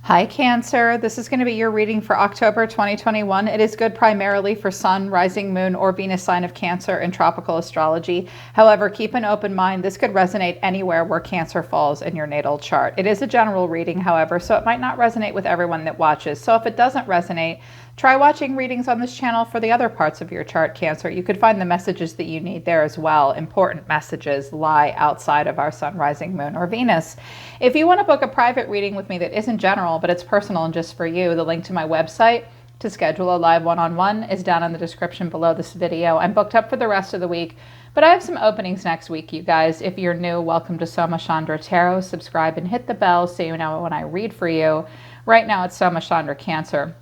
Hi Cancer, this is going to be your reading for October 2021. It is good primarily for Sun, Rising Moon, or Venus sign of Cancer in tropical astrology. However, keep an open mind. This could resonate anywhere where Cancer falls in your natal chart. It is a general reading, however, so it might not resonate with everyone that watches. So if it doesn't resonate, try watching readings on this channel for the other parts of your chart, Cancer. You could find the messages that you need there as well. Important messages lie outside of our Sun, Rising Moon, or Venus. If you want to book a private reading with me that isn't general, but it's personal and just for you, the link to my website to schedule a live one-on-one is down in the description below this video. I'm booked up for the rest of the week, but I have some openings next week, you guys. If you're new, welcome to Soma Chandra Tarot. Subscribe and hit the bell so you know when I read for you. Right now it's Soma Chandra Cancer.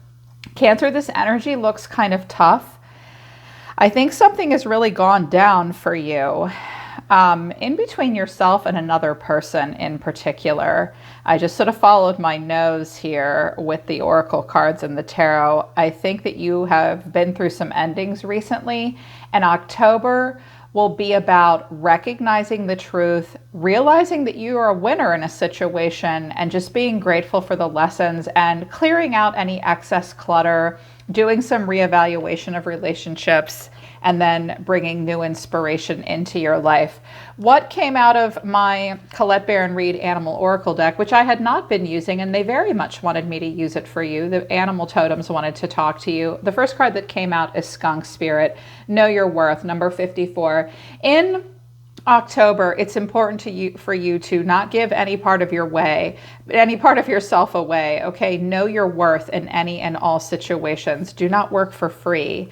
Cancer, this energy looks kind of tough. I think something has really gone down for you. In between yourself and another person in particular. I just sort of followed my nose here with the oracle cards and the tarot. I think that you have been through some endings recently, and October will be about recognizing the truth, realizing that you are a winner in a situation, and just being grateful for the lessons and clearing out any excess clutter, doing some reevaluation of relationships, and then bringing new inspiration into your life. What came out of my Colette Baron Reed Animal Oracle deck, which I had not been using, and they very much wanted me to use it for you. The animal totems wanted to talk to you. The first card that came out is Skunk Spirit. Know your worth, number 54. In October, it's important for you to not give any part of yourself away. Okay, know your worth in any and all situations. Do not work for free.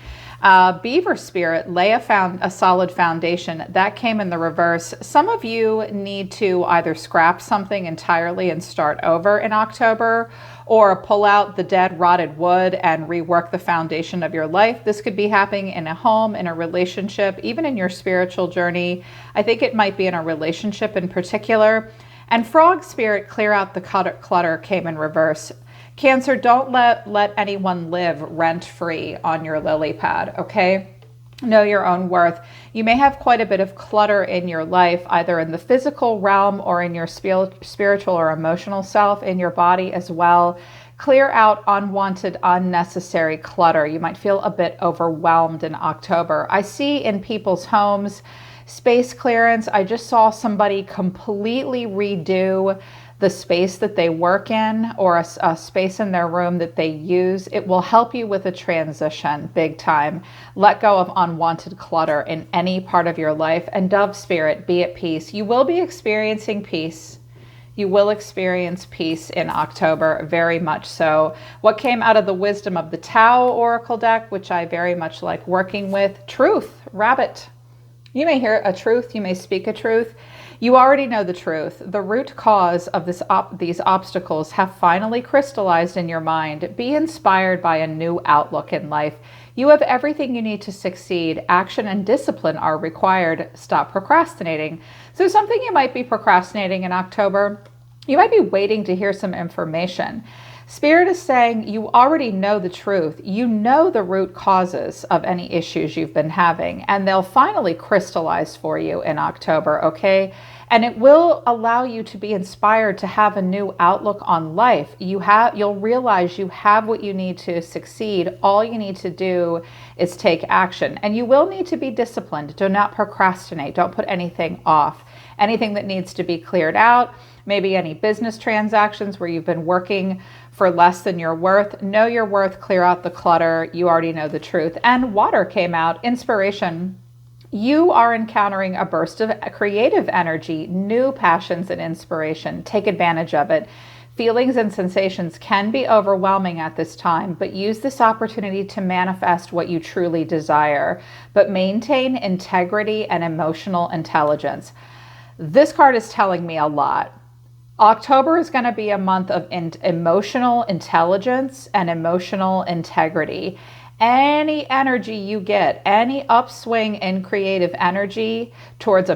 Beaver Spirit, lay a solid foundation. That came in the reverse. Some of you need to either scrap something entirely and start over in October, or pull out the dead rotted wood and rework the foundation of your life. This could be happening in a home, in a relationship, even in your spiritual journey. I think it might be in a relationship in particular. And Frog Spirit, clear out the clutter, came in reverse. Cancer, don't let anyone live rent-free on your lily pad, okay? Know your own worth. You may have quite a bit of clutter in your life, either in the physical realm or in your spiritual or emotional self, in your body as well. Clear out unwanted, unnecessary clutter. You might feel a bit overwhelmed in October. I see in people's homes space clearance. I just saw somebody completely redo the space that they work in, or a space in their room that they use. It will help you with a transition big time. Let go of unwanted clutter in any part of your life. And Dove Spirit, be at peace. You will be experiencing peace. You will experience peace in October, very much so. What came out of the Wisdom of the Tao Oracle deck, which I very much like working with? Truth, rabbit. You may hear a truth, you may speak a truth. You already know the truth. The root cause of these obstacles have finally crystallized in your mind. Be inspired by a new outlook in life. You have everything you need to succeed. Action and discipline are required. Stop procrastinating. So something you might be procrastinating in October, you might be waiting to hear some information. Spirit is saying you already know the truth. You know the root causes of any issues you've been having, and they'll finally crystallize for you in October, okay? And it will allow you to be inspired to have a new outlook on life. You'll realize you have what you need to succeed. All you need to do is take action. And you will need to be disciplined. Do not procrastinate. Don't put anything off. Anything that needs to be cleared out, maybe any business transactions where you've been working for less than your worth. Know your worth, clear out the clutter. You already know the truth. And water came out, inspiration. You are encountering a burst of creative energy, new passions and inspiration. Take advantage of it. Feelings and sensations can be overwhelming at this time, but use this opportunity to manifest what you truly desire. But maintain integrity and emotional intelligence. This card is telling me a lot. October is going to be a month of emotional intelligence and emotional integrity. Any energy you get, any upswing in creative energy towards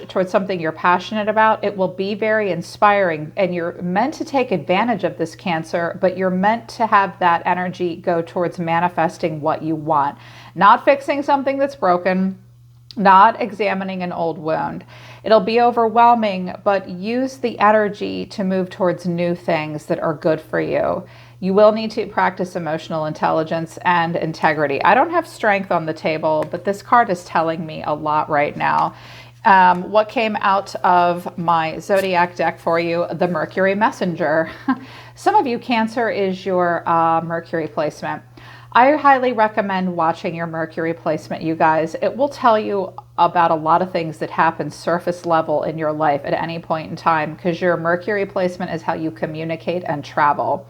towards something you're passionate about, it will be very inspiring. And you're meant to take advantage of this, Cancer, but you're meant to have that energy go towards manifesting what you want, not fixing something that's broken, not examining an old wound. It'll be overwhelming, but use the energy to move towards new things that are good for you. You will need to practice emotional intelligence and integrity. I don't have strength on the table, but this card is telling me a lot right now. What came out of my zodiac deck for you? The Mercury Messenger. Some of you, Cancer is your Mercury placement. I highly recommend watching your Mercury placement, you guys. It will tell you about a lot of things that happen surface level in your life at any point in time, because your Mercury placement is how you communicate and travel.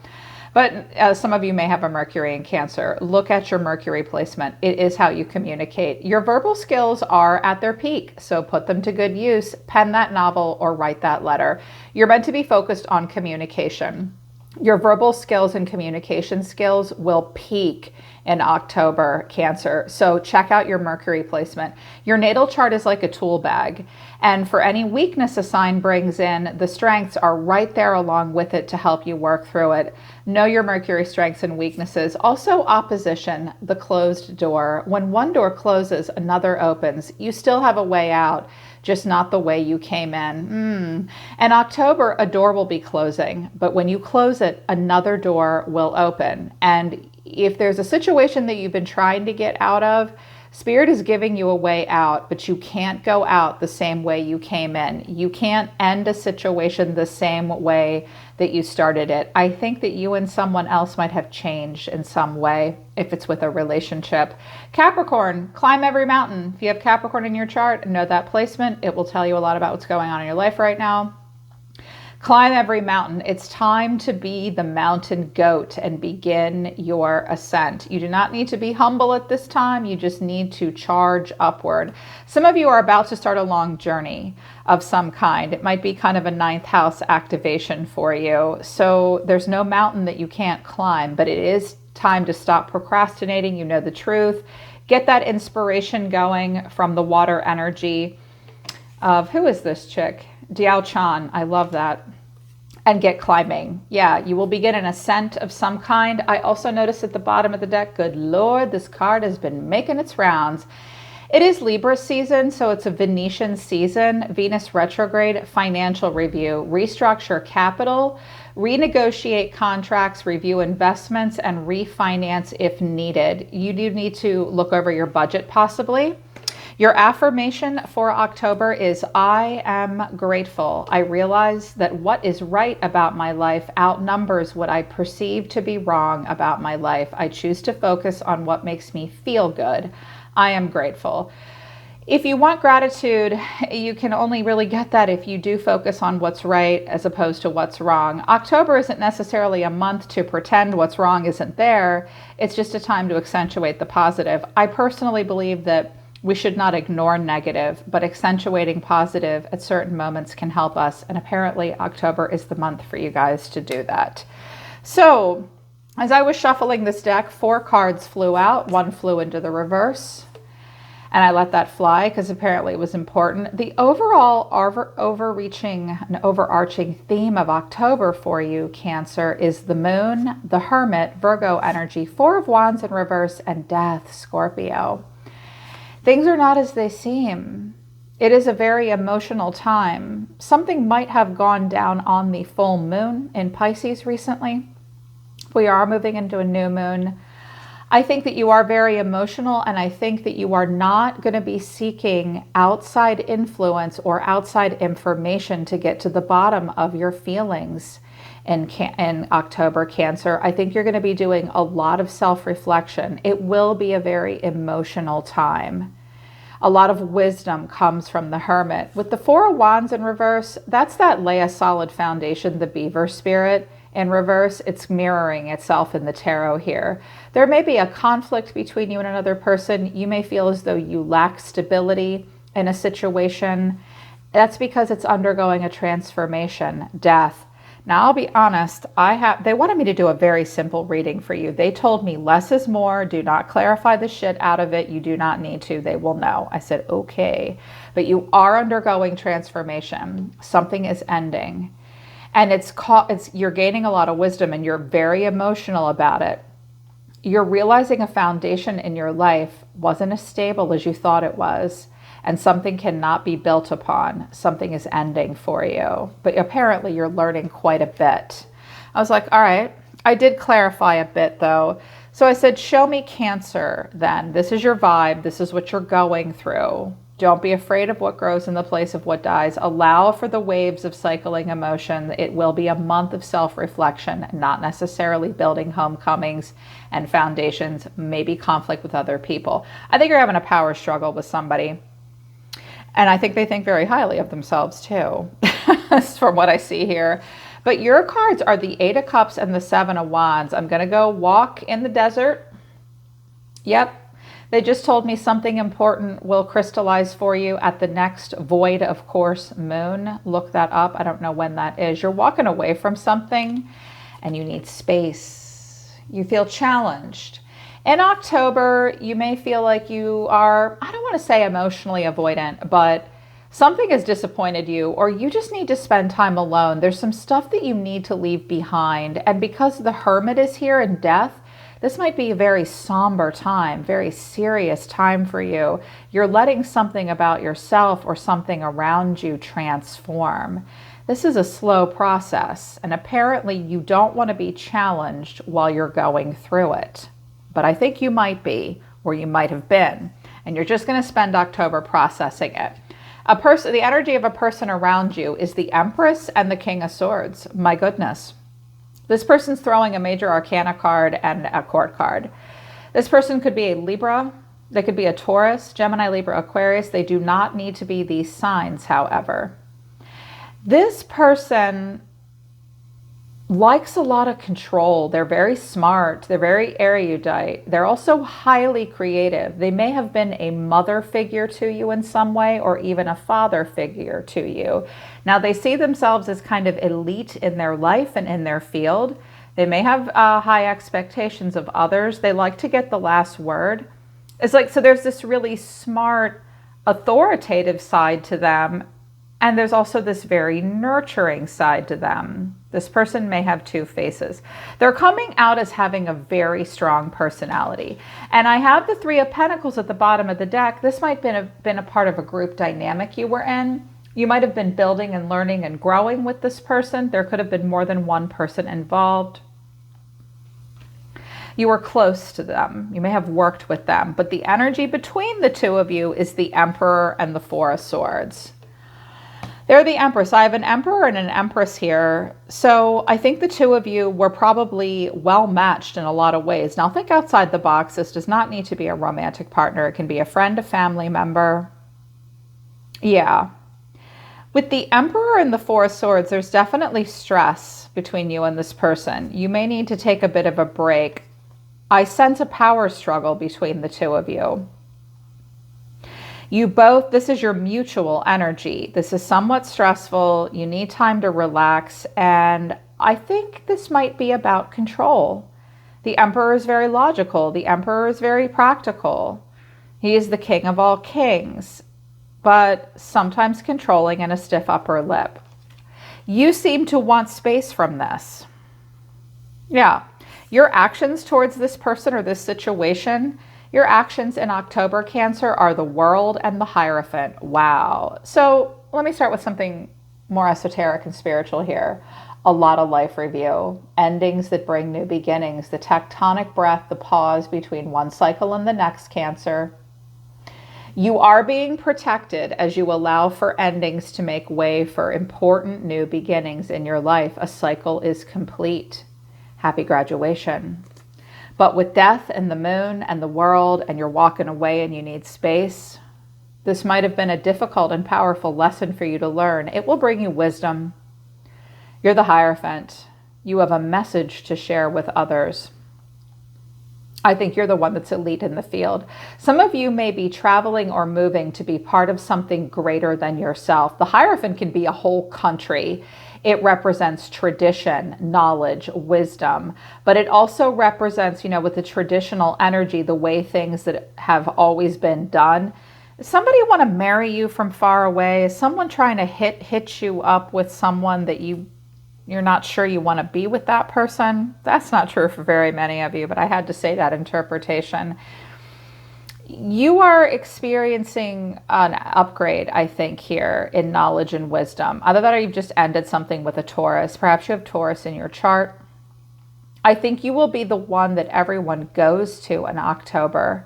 But some of you may have a Mercury in Cancer. Look at your Mercury placement. It is how you communicate. Your verbal skills are at their peak, so put them to good use. Pen that novel or write that letter. You're meant to be focused on communication. Your verbal skills and communication skills will peak in October, Cancer. So check out your Mercury placement. Your natal chart is like a tool bag. And for any weakness a sign brings in, the strengths are right there along with it to help you work through it. Know your Mercury strengths and weaknesses. Also, opposition, the closed door. When one door closes, another opens. You still have a way out, just not the way you came in. In October, a door will be closing, but when you close it, another door will open. And if there's a situation that you've been trying to get out of, Spirit is giving you a way out, but you can't go out the same way you came in. You can't end a situation the same way that you started it. I think that you and someone else might have changed in some way if it's with a relationship. Capricorn, climb every mountain. If you have Capricorn in your chart and know that placement, it will tell you a lot about what's going on in your life right now. Climb every mountain. It's time to be the mountain goat and begin your ascent. You do not need to be humble at this time. You just need to charge upward. Some of you are about to start a long journey of some kind. It might be kind of a ninth house activation for you. So there's no mountain that you can't climb, but it is time to stop procrastinating. You know the truth. Get that inspiration going from the water energy of, who is this chick? Diao Chan, I love that. And get climbing. Yeah, you will begin an ascent of some kind. I also noticed at the bottom of the deck, good Lord, this card has been making its rounds. It is Libra season, so it's a Venetian season. Venus retrograde, financial review, restructure capital, renegotiate contracts, review investments, and refinance if needed. You do need to look over your budget possibly. Your affirmation for October is, I am grateful. I realize that what is right about my life outnumbers what I perceive to be wrong about my life. I choose to focus on what makes me feel good. I am grateful. If you want gratitude, you can only really get that if you do focus on what's right as opposed to what's wrong. October isn't necessarily a month to pretend what's wrong isn't there. It's just a time to accentuate the positive. I personally believe that we should not ignore negative, but accentuating positive at certain moments can help us. And apparently October is the month for you guys to do that. So as I was shuffling this deck, 4 cards flew out. 1 flew into the reverse. And I let that fly because apparently it was important. The overall overarching theme of October for you, Cancer, is the Moon, the Hermit, Virgo energy, 4 of Wands in reverse, and Death, Scorpio. Things are not as they seem. It is a very emotional time. Something might have gone down on the full moon in Pisces recently. We are moving into a new moon. I think that you are very emotional, and I think that you are not going to be seeking outside influence or outside information to get to the bottom of your feelings in October, Cancer. I think you're going to be doing a lot of self-reflection. It will be a very emotional time. A lot of wisdom comes from the Hermit. With the 4 of Wands in reverse, that's that lay a solid foundation, the beaver spirit. In reverse, it's mirroring itself in the tarot here. There may be a conflict between you and another person. You may feel as though you lack stability in a situation. That's because it's undergoing a transformation, death. Now, I'll be honest, they wanted me to do a very simple reading for you. They told me less is more. Do not clarify the shit out of it. You do not need to. They will know. I said, okay. But you are undergoing transformation. Something is ending. And you're gaining a lot of wisdom, and you're very emotional about it. You're realizing a foundation in your life wasn't as stable as you thought it was. and something cannot be built upon. Something is ending for you. But apparently you're learning quite a bit. I was like, all right. I did clarify a bit though. So I said, show me Cancer then. This is your vibe. This is what you're going through. Don't be afraid of what grows in the place of what dies. Allow for the waves of cycling emotion. It will be a month of self-reflection, not necessarily building homecomings and foundations, maybe conflict with other people. I think you're having a power struggle with somebody. And I think they think very highly of themselves too, from what I see here. But your cards are the 8 of Cups and the 7 of Wands. I'm going to go walk in the desert. Yep. They just told me something important will crystallize for you at the next void, of course, moon. Look that up. I don't know when that is. You're walking away from something and you need space. You feel challenged. In October, you may feel like you are, I don't want to say emotionally avoidant, but something has disappointed you, or you just need to spend time alone. There's some stuff that you need to leave behind. And because the Hermit is here in death, this might be a very somber time, very serious time for you. You're letting something about yourself or something around you transform. This is a slow process, and apparently you don't want to be challenged while you're going through it. But I think you might be, or you might have been, and you're just going to spend October processing it. The energy of a person around you is the Empress and the King of Swords. My goodness. This person's throwing a major arcana card and a court card. This person could be a Libra. They could be a Taurus, Gemini, Libra, Aquarius. They do not need to be these signs, however. This person likes a lot of control. They're very smart. They're very erudite. They're also highly creative. They may have been a mother figure to you in some way, or even a father figure to you. Now, they see themselves as kind of elite in their life and in their field. They may have high expectations of others. They like to get the last word. It's like, so there's this really smart, authoritative side to them. And there's also this very nurturing side to them. This person may have two faces. They're coming out as having a very strong personality. And I have the 3 of Pentacles at the bottom of the deck. This might have been a part of a group dynamic you were in. You might have been building and learning and growing with this person. There could have been more than one person involved. You were close to them. You may have worked with them. But the energy between the two of you is the Emperor and the 4 of Swords. They're the Empress. I have an Emperor and an Empress here. So I think the two of you were probably well matched in a lot of ways. Now think outside the box. This does not need to be a romantic partner. It can be a friend, a family member. Yeah. With the Emperor and the 4 of Swords, there's definitely stress between you and this person. You may need to take a bit of a break. I sense a power struggle between the two of you. You both, this is your mutual energy. This is somewhat stressful. You need time to relax. And I think this might be about control. The Emperor is very logical. The Emperor is very practical. He is the king of all kings, but sometimes controlling and a stiff upper lip. You seem to want space from this. Yeah. Your actions towards this person or this situation, your actions in October, Cancer, are the World and the Hierophant. Wow. So let me start with something more esoteric and spiritual here. A lot of life review, endings that bring new beginnings, the tectonic breath, the pause between one cycle and the next, Cancer. You are being protected as you allow for endings to make way for important new beginnings in your life. A cycle is complete. Happy graduation. But with death and the moon and the world, and you're walking away and you need space, this might have been a difficult and powerful lesson for you to learn. It will bring you wisdom. You're the Hierophant. You have a message to share with others. I think you're the one that's elite in the field. Some of you may be traveling or moving to be part of something greater than yourself. The Hierophant can be a whole country. It represents tradition, knowledge, wisdom, but it also represents, with the traditional energy, the way things that have always been done. Does somebody want to marry you from far away? Is someone trying to hit you up with someone that you're not sure you want to be with that person? That's not true for very many of you, but I had to say that interpretation. You are experiencing an upgrade, I think, here in knowledge and wisdom. Either that or you've just ended something with a Taurus. Perhaps you have Taurus in your chart. I think you will be the one that everyone goes to in October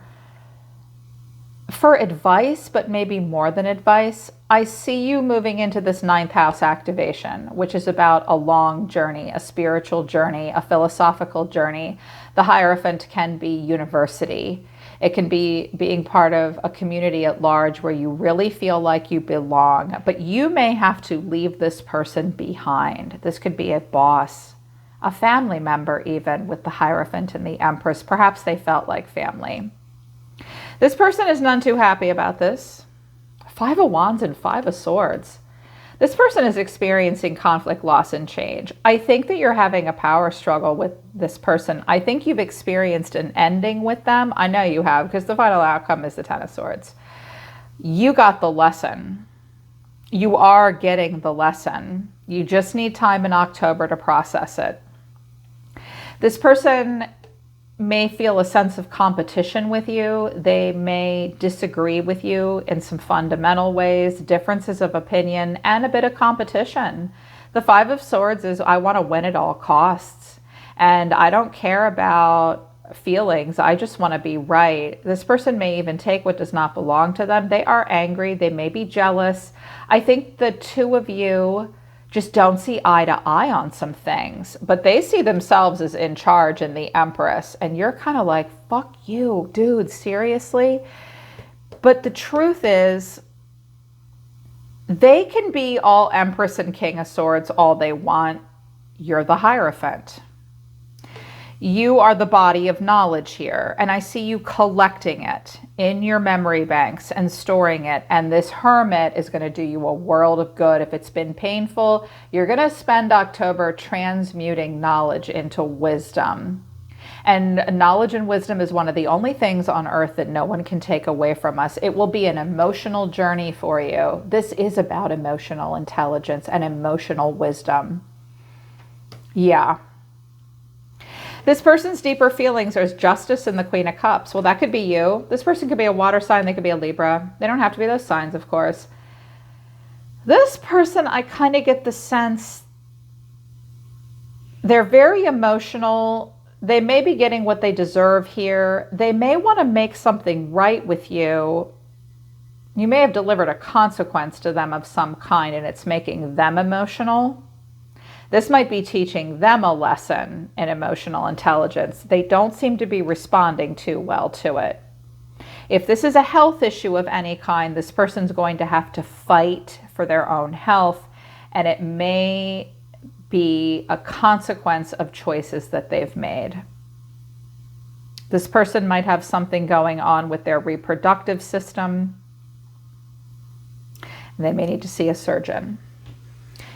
for advice, but maybe more than advice. I see you moving into this ninth house activation, which is about a long journey, a spiritual journey, a philosophical journey. The Hierophant can be university. It can be being part of a community at large where you really feel like you belong, but you may have to leave this person behind. This could be a boss, a family member, even with the Hierophant and the Empress. Perhaps they felt like family. This person is none too happy about this. 5 of Wands and 5 of Swords. This person is experiencing conflict, loss, and change. I think that you're having a power struggle with this person. I think you've experienced an ending with them. I know you have, because the final outcome is the Ten of Swords. You got the lesson. You are getting the lesson. You just need time in October to process it. This person may feel a sense of competition with you. They may disagree with you in some fundamental ways, differences of opinion, and a bit of competition. The 5 of Swords is, I want to win at all costs. And I don't care about feelings. I just want to be right. This person may even take what does not belong to them. They are angry. They may be jealous. I think the two of you just don't see eye to eye on some things, but they see themselves as in charge and the Empress, and you're kind of like, fuck you, dude, seriously? But the truth is, they can be all Empress and King of Swords all they want. You're the Hierophant. You are the body of knowledge here, and I see you collecting it in your memory banks and storing it, and this Hermit is going to do you a world of good. If it's been painful, you're going to spend October transmuting knowledge into wisdom. And knowledge and wisdom is one of the only things on earth that no one can take away from us. It will be an emotional journey for you. This is about emotional intelligence and emotional wisdom. Yeah. This person's deeper feelings are Justice and the Queen of Cups. Well, that could be you. This person could be a water sign. They could be a Libra. They don't have to be those signs, of course. This person, I kind of get the sense they're very emotional. They may be getting what they deserve here. They may want to make something right with you. You may have delivered a consequence to them of some kind, and it's making them emotional. This might be teaching them a lesson in emotional intelligence. They don't seem to be responding too well to it. If this is a health issue of any kind, this person's going to have to fight for their own health, and it may be a consequence of choices that they've made. This person might have something going on with their reproductive system. They may need to see a surgeon.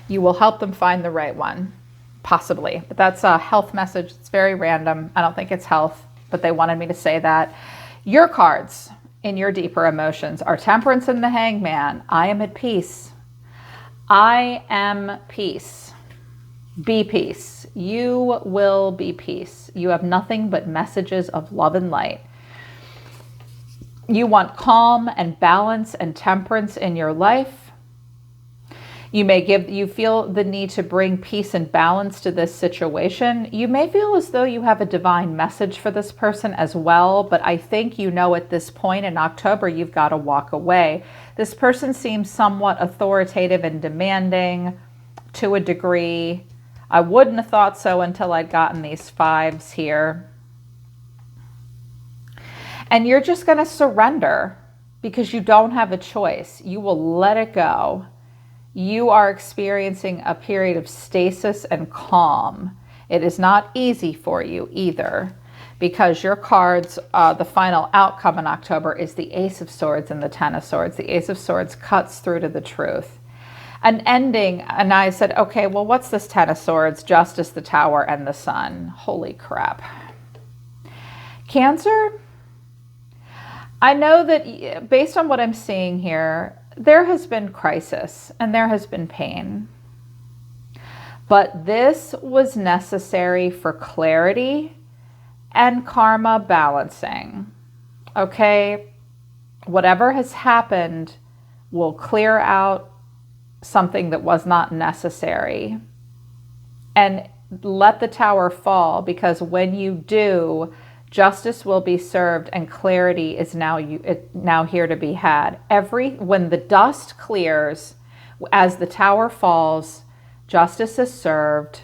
You will help them find the right one, possibly. But that's a health message. It's very random. I don't think it's health, but they wanted me to say that. Your cards in your deeper emotions are Temperance and the Hangman. I am at peace. I am peace. Be peace. You will be peace. You have nothing but messages of love and light. You want calm and balance and temperance in your life. You feel the need to bring peace and balance to this situation. You may feel as though you have a divine message for this person as well, but I think you know at this point in October, you've got to walk away. This person seems somewhat authoritative and demanding to a degree. I wouldn't have thought so until I'd gotten these 5s here. And you're just going to surrender because you don't have a choice. You will let it go. You are experiencing a period of stasis and calm. It is not easy for you either because your cards, the final outcome in October is the Ace of Swords and the Ten of Swords. The Ace of Swords cuts through to the truth. An ending, and I said, okay, well, what's this Ten of Swords? Justice, the Tower, and the Sun. Holy crap. Cancer, I know that based on what I'm seeing here, there has been crisis and there has been pain. But this was necessary for clarity and karma balancing. Okay, whatever has happened will clear out something that was not necessary. And let the tower fall, because when you do, justice will be served and clarity is now here to be had. When the dust clears, as the tower falls, justice is served,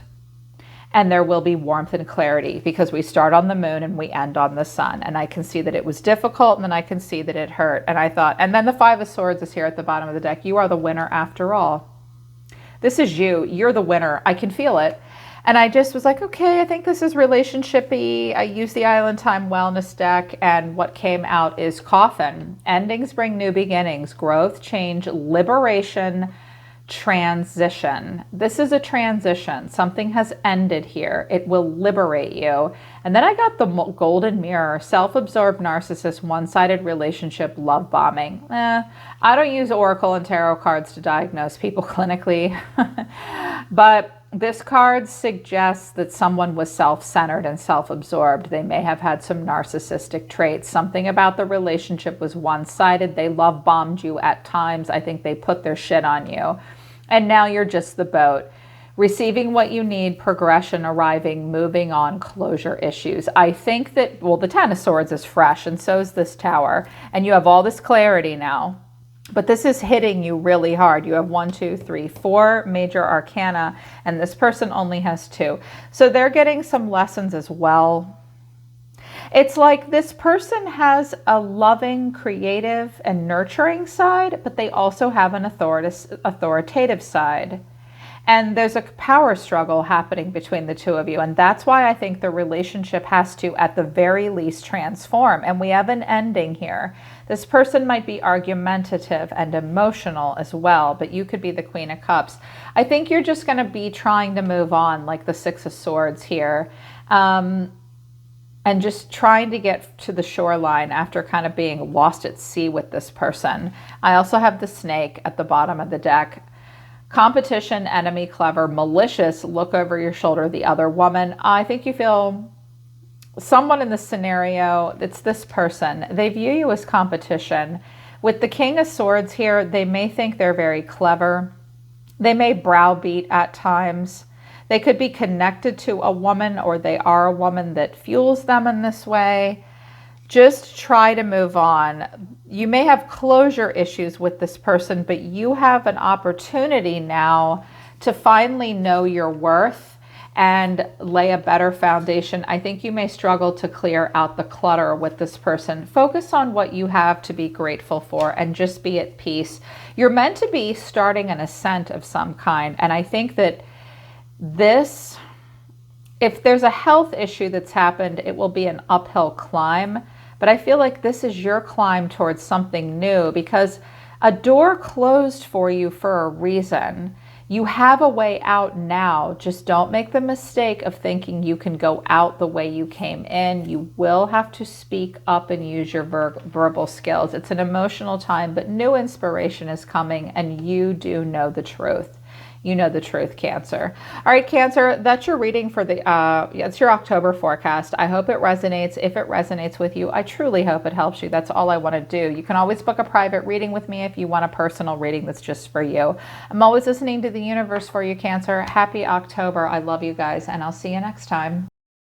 and there will be warmth and clarity, because we start on the moon and we end on the sun. And I can see that it was difficult, and then I can see that it hurt. And I thought, and then the Five of Swords is here at the bottom of the deck. You are the winner after all. This is you. You're the winner. I can feel it. And I just was like, okay, I think this is relationship-y. I used the Island Time Wellness deck, and what came out is Coffin. Endings bring new beginnings, growth, change, liberation, transition. This is a transition. Something has ended here. It will liberate you. And then I got the golden mirror, self-absorbed narcissist, one-sided relationship, love bombing. I don't use oracle and tarot cards to diagnose people clinically, but this card suggests that someone was self-centered and self-absorbed. They may have had some narcissistic traits. Something about the relationship was one-sided. They love bombed you at times. I think they put their shit on you. And now you're just the boat. Receiving what you need, progression arriving, moving on, closure issues. I think that, well, the Ten of Swords is fresh, and so is this tower. And you have all this clarity now. But this is hitting you really hard. You have 1, 2, 3, 4 major arcana, and this person only has 2. So they're getting some lessons as well. It's like this person has a loving, creative, and nurturing side, but they also have an authoritative side. And there's a power struggle happening between the two of you. And that's why I think the relationship has to, at the very least, transform. And we have an ending here. This person might be argumentative and emotional as well, but you could be the Queen of Cups. I think you're just going to be trying to move on, like the Six of Swords here. And just trying to get to the shoreline after kind of being lost at sea with this person. I also have the Snake at the bottom of the deck. Competition, enemy, clever, malicious, look over your shoulder, the other woman. I think you feel someone in this scenario, it's this person. They view you as competition. With the King of Swords here, they may think they're very clever. They may browbeat at times. They could be connected to a woman, or they are a woman that fuels them in this way. Just try to move on. You may have closure issues with this person, but you have an opportunity now to finally know your worth and lay a better foundation. I think you may struggle to clear out the clutter with this person. Focus on what you have to be grateful for and just be at peace. You're meant to be starting an ascent of some kind. And I think that this, if there's a health issue that's happened, it will be an uphill climb. But I feel like this is your climb towards something new, because a door closed for you for a reason. You have a way out now. Just don't make the mistake of thinking you can go out the way you came in. You will have to speak up and use your verbal skills. It's an emotional time, but new inspiration is coming, and you do know the truth. You know the truth, Cancer. All right, Cancer, that's your reading for the, it's your October forecast. I hope it resonates. If it resonates with you, I truly hope it helps you. That's all I want to do. You can always book a private reading with me if you want a personal reading that's just for you. I'm always listening to the universe for you, Cancer. Happy October. I love you guys, and I'll see you next time.